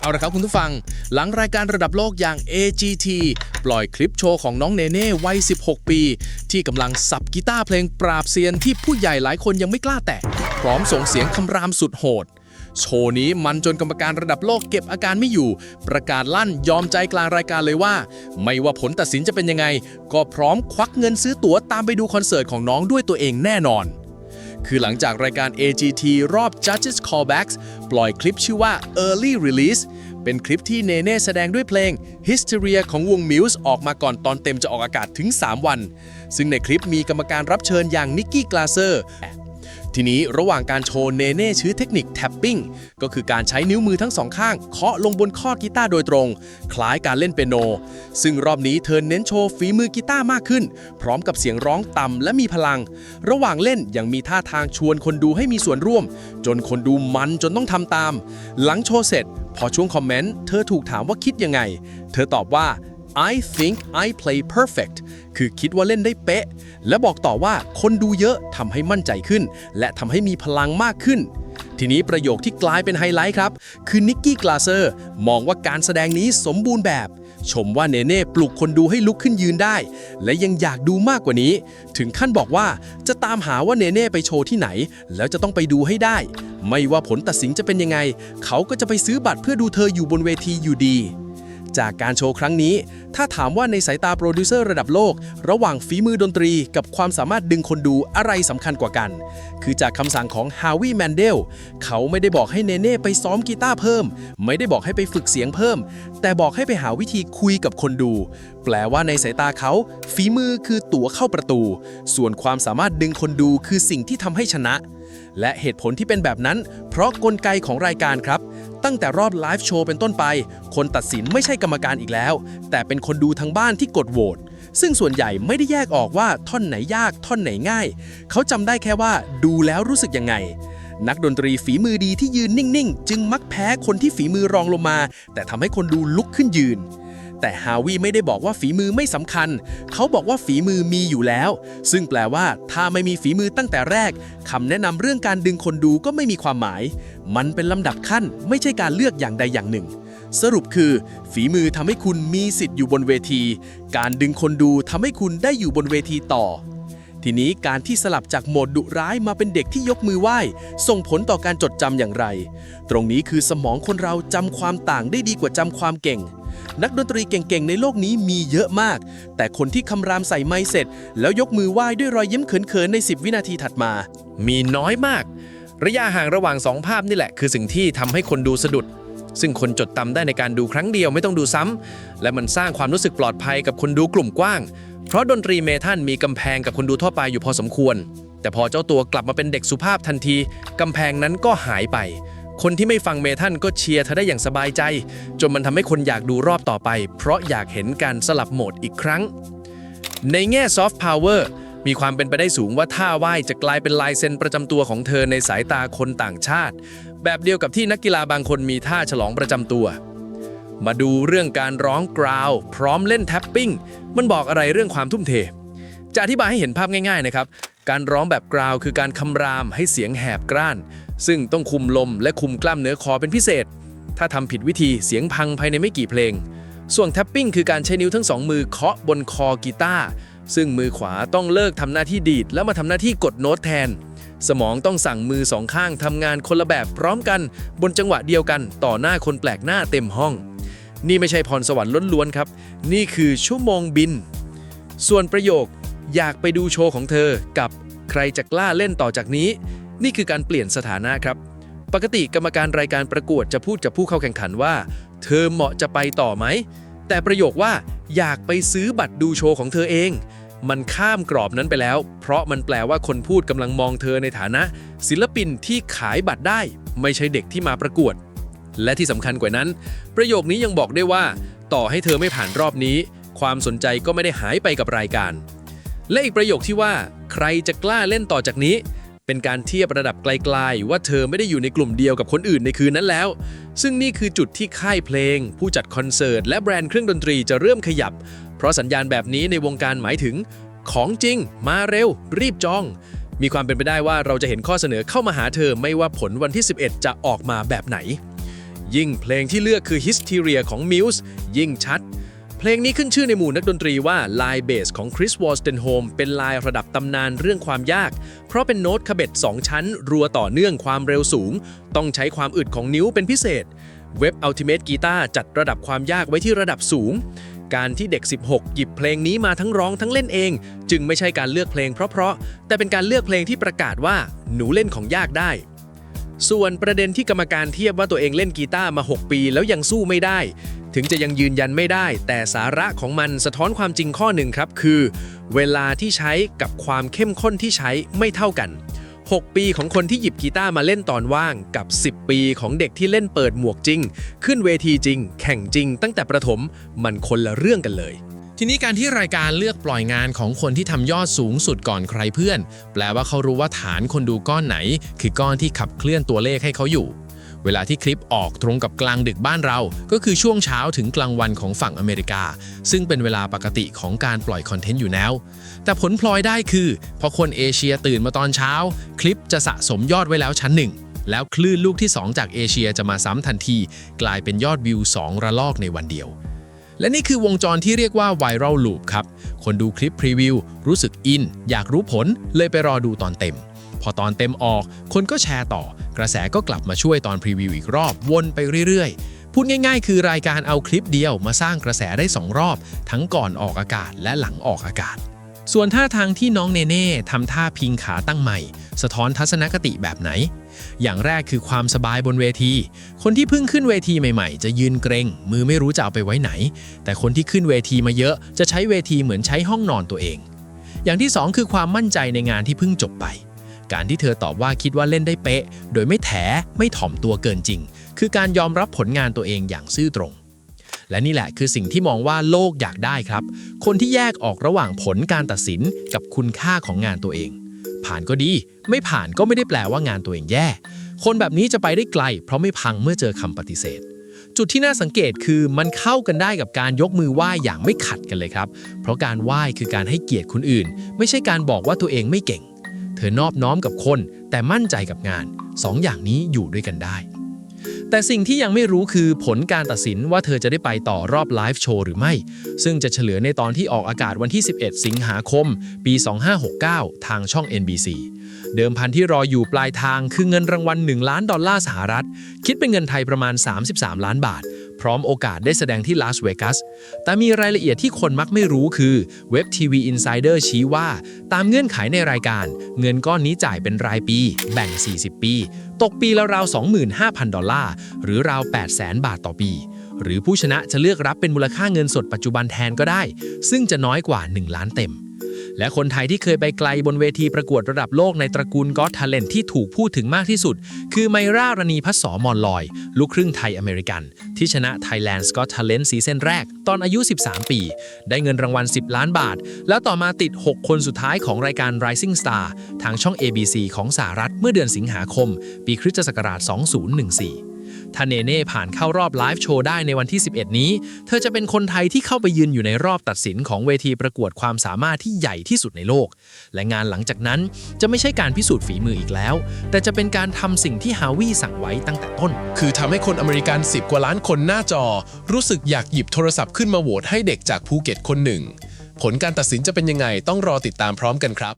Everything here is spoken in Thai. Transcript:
เอาละครับคุณผู้ฟังหลังรายการระดับโลกอย่าง AGT ปล่อยคลิปโชว์ของน้องเนเน่วัย 16 ปี ที่กำลังสับกีตาร์เพลงปราบเซียนที่ผู้ใหญ่หลายคนยังไม่กล้าแตะพร้อมส่งเสียงคำรามสุดโหดโชว์นี้มันจนกรรมการระดับโลกเก็บอาการไม่อยู่ประกาศลั่นยอมใจกลางรายการเลยว่าไม่ว่าผลตัดสินจะเป็นยังไงก็พร้อมควักเงินซื้อตั๋วตามไปดูคอนเสิร์ตของน้องด้วยตัวเองแน่นอนคือหลังจากรายการ AGT รอบ Judges Callbacks ปล่อยคลิปชื่อว่า Early Release เป็นคลิปที่เนเน่แสดงด้วยเพลง Hysteria ของวง Muse ออกมาก่อนตอนเต็มจะออกอากาศถึง 3 วัน ซึ่งในคลิปมีกรรมการรับเชิญอย่างนิกกี้กลาเซอร์ทีนี้ระหว่างการโชว์เนเน่ใช้เทคนิค tapping ก็คือการใช้นิ้วมือทั้งสองข้างเคาะลงบนข้อกีตาร์โดยตรงคล้ายการเล่นเปียโนซึ่งรอบนี้เธอเน้นโชว์ฝีมือกีตาร์มากขึ้นพร้อมกับเสียงร้องต่ำและมีพลังระหว่างเล่นยังมีท่าทางชวนคนดูให้มีส่วนร่วมจนคนดูมันจนต้องทำตามหลังโชว์เสร็จพอช่วงคอมเมนต์เธอถูกถามว่าคิดยังไงเธอตอบว่าI think I play perfect คือคิดว่าเล่นได้เป๊ะและบอกต่อว่าคนดูเยอะทำให้มั่นใจขึ้นและทำให้มีพลังมากขึ้นทีนี้ประโยคที่กลายเป็นไฮไลท์ครับคือนิกกี้กลาเซอร์มองว่าการแสดงนี้สมบูรณ์แบบชมว่าเนเน่ปลุกคนดูให้ลุกขึ้นยืนได้และยังอยากดูมากกว่านี้ถึงขั้นบอกว่าจะตามหาว่าเนเน่ไปโชว์ที่ไหนแล้วจะต้องไปดูให้ได้ไม่ว่าผลตัดสินจะเป็นยังไงเขาก็จะไปซื้อบัตรเพื่อดูเธออยู่บนเวทีอยู่ดีจากการโชว์ครั้งนี้ถ้าถามว่าในสายตาโปรดิวเซอร์ระดับโลกระหว่างฝีมือดนตรีกับความสามารถดึงคนดูอะไรสำคัญกว่ากันคือจากคำสั่งของฮาวิแมนเดลเขาไม่ได้บอกให้เนเน่ไปซ้อมกีตาร์เพิ่มไม่ได้บอกให้ไปฝึกเสียงเพิ่มแต่บอกให้ไปหาวิธีคุยกับคนดูแปลว่าในสายตาเขาฝีมือคือตั๋วเข้าประตูส่วนความสามารถดึงคนดูคือสิ่งที่ทำให้ชนะและเหตุผลที่เป็นแบบนั้นเพราะกลไกของรายการครับตั้งแต่รอบไลฟ์โชว์เป็นต้นไปคนตัดสินไม่ใช่กรรมการอีกแล้วแต่เป็นคนดูทางบ้านที่กดโหวตซึ่งส่วนใหญ่ไม่ได้แยกออกว่าท่อนไหนยากท่อนไหนง่ายเขาจำได้แค่ว่าดูแล้วรู้สึกยังไงนักดนตรีฝีมือดีที่ยืนนิ่งๆจึงมักแพ้คนที่ฝีมือรองลงมาแต่ทำให้คนดูลุกขึ้นยืนแต่ฮาวิไม่ได้บอกว่าฝีมือไม่สำคัญเขาบอกว่าฝีมือมีอยู่แล้วซึ่งแปลว่าถ้าไม่มีฝีมือตั้งแต่แรกคำแนะนำเรื่องการดึงคนดูก็ไม่มีความหมายมันเป็นลำดับขั้นไม่ใช่การเลือกอย่างใดอย่างหนึ่งสรุปคือฝีมือทำให้คุณมีสิทธิ์อยู่บนเวทีการดึงคนดูทำให้คุณได้อยู่บนเวทีต่อทีนี้การที่สลับจากโหมดดุร้ายมาเป็นเด็กที่ยกมือไหว้ส่งผลต่อการจดจำอย่างไรตรงนี้คือสมองคนเราจำความต่างได้ดีกว่าจำความเก่งนักดนตรีเก่งๆในโลกนี้มีเยอะมากแต่คนที่คำรามใส่ไมค์เสร็จแล้วยกมือไหว้ด้วยรอยยิ้มเขินๆใน10 วินาทีถัดมามีน้อยมากระยะห่างระหว่าง2ภาพนี่แหละคือสิ่งที่ทำให้คนดูสะดุดซึ่งคนจดจำได้ในการดูครั้งเดียวไม่ต้องดูซ้ำและมันสร้างความรู้สึกปลอดภัยกับคนดูกลุ่มกว้างเพราะดนตรีเมทัลมีกำแพงกับคนดูทั่วไปอยู่พอสมควรแต่พอเจ้าตัวกลับมาเป็นเด็กสุภาพทันทีกำแพงนั้นก็หายไปคนที่ไม่ฟังเมทัลก็เชียร์เธอได้อย่างสบายใจจนมันทำให้คนอยากดูรอบต่อไปเพราะอยากเห็นการสลับโหมดอีกครั้งในแง่ซอฟต์พาวเวอร์มีความเป็นไปได้สูงว่าท่าว่ายจะกลายเป็นลายเซ็นประจำตัวของเธอในสายตาคนต่างชาติแบบเดียวกับที่นักกีฬาบางคนมีท่าฉลองประจำตัวมาดูเรื่องการร้องกราวพร้อมเล่นแท็ปปิ้งมันบอกอะไรเรื่องความทุ่มเทจะอธิบายให้เห็นภาพง่ายๆนะครับการร้องแบบกราวคือการคำรามให้เสียงแหบกร้านซึ่งต้องคุมลมและคุมกล้ามเนื้อคอเป็นพิเศษถ้าทำผิดวิธีเสียงพังภายในไม่กี่เพลงส่วนแท็ปปิ้งคือการใช้นิ้วทั้งสองมือเคาะบนคอกีตาร์ซึ่งมือขวาต้องเลิกทำหน้าที่ดีดแล้วมาทำหน้าที่กดโน้ตแทนสมองต้องสั่งมือสองข้างทำงานคนละแบบพร้อมกันบนจังหวะเดียวกันต่อหน้าคนแปลกหน้าเต็มห้องนี่ไม่ใช่พรสวรรค์ล้วนๆครับนี่คือชั่วโมงบินส่วนประโยคอยากไปดูโชว์ของเธอกับใครจะกล้าเล่นต่อจากนี้นี่คือการเปลี่ยนสถานะครับปกติกรรมการรายการประกวดจะพูดกับผู้เข้าแข่งขันว่าเธอเหมาะจะไปต่อไหมแต่ประโยคว่าอยากไปซื้อบัตรดูโชว์ของเธอเองมันข้ามกรอบนั้นไปแล้วเพราะมันแปลว่าคนพูดกำลังมองเธอในฐานะศิลปินที่ขายบัตรได้ไม่ใช่เด็กที่มาประกวดและที่สำคัญกว่านั้นประโยคนี้ยังบอกได้ว่าต่อให้เธอไม่ผ่านรอบนี้ความสนใจก็ไม่ได้หายไปกับรายการและอีกประโยคที่ว่าใครจะกล้าเล่นต่อจากนี้เป็นการเทียบระดับไกลๆว่าเธอไม่ได้อยู่ในกลุ่มเดียวกับคนอื่นในคืนนั้นแล้วซึ่งนี่คือจุดที่ค่ายเพลงผู้จัดคอนเสิร์ตและแบรนด์เครื่องดนตรีจะเริ่มขยับเพราะสัญญาณแบบนี้ในวงการหมายถึงของจริงมาเร็วรีบจองมีความเป็นไปได้ว่าเราจะเห็นข้อเสนอเข้ามาหาเธอไม่ว่าผลวันที่11จะออกมาแบบไหน ยิ่งเพลงที่เลือกคือ Hysteria ของ Muse ยิ่งชัดเพลงนี้ขึ้นชื่อในหมู่นักดนตรีว่าลายเบสของ Chris Wolstenholme เป็นลายระดับตำนานเรื่องความยากเพราะเป็นโน้ตคาเบ็ด2ชั้นรัวต่อเนื่องความเร็วสูงต้องใช้ความอึดของนิ้วเป็นพิเศษเว็บ Ultimate Guitar จัดระดับความยากไว้ที่ระดับสูงการที่เด็ก16หยิบเพลงนี้มาทั้งร้องทั้งเล่นเองจึงไม่ใช่การเลือกเพลงเพราะๆแต่เป็นการเลือกเพลงที่ประกาศว่าหนูเล่นของยากได้ส่วนประเด็นที่กรรมการเทียบว่าตัวเองเล่นกีตาร์มา6ปีแล้วยังสู้ไม่ได้ถึงจะยังยืนยันไม่ได้แต่สาระของมันสะท้อนความจริงข้อหนึ่งครับคือเวลาที่ใช้กับความเข้มข้นที่ใช้ไม่เท่ากัน6ปีของคนที่หยิบกีตาร์มาเล่นตอนว่างกับ10ปีของเด็กที่เล่นเปิดหมวกจริงขึ้นเวทีจริงแข่งจริงตั้งแต่ประถมมันคนละเรื่องกันเลยทีนี้การที่รายการเลือกปล่อยงานของคนที่ทำยอดสูงสุดก่อนใครเพื่อนแปลว่าเขารู้ว่าฐานคนดูก้อนไหนคือก้อนที่ขับเคลื่อนตัวเลขให้เขาอยู่เวลาที่คลิปออกตรงกับกลางดึกบ้านเราก็คือช่วงเช้าถึงกลางวันของฝั่งอเมริกาซึ่งเป็นเวลาปกติของการปล่อยคอนเทนต์อยู่แล้วแต่ผลพลอยได้คือพอคนเอเชียตื่นมาตอนเช้าคลิปจะสะสมยอดไว้แล้วชั้นหนึ่งแล้วคลื่นลูกที่2จากเอเชียจะมาซ้ำทันทีกลายเป็นยอดวิว2ระลอกในวันเดียวและนี่คือวงจรที่เรียกว่า Viral Loop ครับคนดูคลิปพรีวิวรู้สึกอินอยากรู้ผลเลยไปรอดูตอนเต็มพอตอนเต็มออกคนก็แชร์ต่อกระแสก็กลับมาช่วยตอนพรีวิวอีกรอบวนไปเรื่อยๆพูดง่ายๆคือรายการเอาคลิปเดียวมาสร้างกระแสได้2รอบทั้งก่อนออกอากาศและหลังออกอากาศส่วนท่าทางที่น้องเนเน่ทำท่าพิงขาตั้งใหม่สะท้อนทัศนคติแบบไหนอย่างแรกคือความสบายบนเวทีคนที่เพิ่งขึ้นเวทีใหม่ๆจะยืนเกรงมือไม่รู้จะเอาไปไว้ไหนแต่คนที่ขึ้นเวทีมาเยอะจะใช้เวทีเหมือนใช้ห้องนอนตัวเองอย่างที่2คือความมั่นใจในงานที่เพิ่งจบไปการที่เธอตอบว่าคิดว่าเล่นได้เป๊ะโดยไม่แถไม่ถ่อมตัวเกินจริงคือการยอมรับผลงานตัวเองอย่างซื่อตรงและนี่แหละคือสิ่งที่มองว่าโลกอยากได้ครับคนที่แยกออกระหว่างผลการตัดสินกับคุณค่าของงานตัวเองผ่านก็ดีไม่ผ่านก็ไม่ได้แปลว่างานตัวเองแย่คนแบบนี้จะไปได้ไกลเพราะไม่พังเมื่อเจอคำปฏิเสธจุดที่น่าสังเกตคือมันเข้ากันได้กับการยกมือไหว้อย่างไม่ขัดกันเลยครับเพราะการไหว้คือการให้เกียรติคนอื่นไม่ใช่การบอกว่าตัวเองไม่เก่งเธอนอบน้อมกับคนแต่มั่นใจกับงาน2 อย่างนี้อยู่ด้วยกันได้แต่สิ่งที่ยังไม่รู้คือผลการตัดสินว่าเธอจะได้ไปต่อรอบไลฟ์โชว์หรือไม่ซึ่งจะเฉลยในตอนที่ออกอากาศวันที่11สิงหาคมปี2569ทางช่อง NBC เดิมพันที่รออยู่ปลายทางคือเงินรางวัล$1 ล้านคิดเป็นเงินไทยประมาณ33 ล้านบาทพร้อมโอกาสได้แสดงที่ลาสเวกัสแต่มีรายละเอียดที่คนมักไม่รู้คือเว็บ TV Insider ชี้ว่าตามเงื่อนไขในรายการเงินก้อนนี้จ่ายเป็นรายปีแบ่ง40ปีตกปีละราว$25,000หรือราว800,000 บาทต่อปีหรือผู้ชนะจะเลือกรับเป็นมูลค่าเงินสดปัจจุบันแทนก็ได้ซึ่งจะน้อยกว่า1 ล้านเต็มและคนไทยที่เคยไปไกลบนเวทีประกวดระดับโลกในตระกูล Got Talent ที่ถูกพูดถึงมากที่สุดคือไมร่ารณีพัสสมอนลอยลูกครึ่งไทยอเมริกันที่ชนะ Thailand Got Talent ซีซั่นแรกตอนอายุ13 ปีได้เงินรางวัล10 ล้านบาทแล้วต่อมาติด6 คนสุดท้ายของรายการ Rising Star ทางช่อง ABC ของสหรัฐเมื่อเดือนสิงหาคมปีคริสตศักราช2014ถ้าเนเน่ผ่านเข้ารอบไลฟ์โชว์ได้ในวันที่11นี้เธอจะเป็นคนไทยที่เข้าไปยืนอยู่ในรอบตัดสินของเวทีประกวดความสามารถที่ใหญ่ที่สุดในโลกและงานหลังจากนั้นจะไม่ใช่การพิสูจน์ฝีมืออีกแล้วแต่จะเป็นการทำสิ่งที่ฮาวิสั่งไว้ตั้งแต่ต้นคือทำให้คนอเมริกัน10 กว่าล้านคนหน้าจอรู้สึกอยากหยิบโทรศัพท์ขึ้นมาโหวตให้เด็กจากภูเก็ตคนหนึ่งผลการตัดสินจะเป็นยังไงต้องรอติดตามพร้อมกันครับ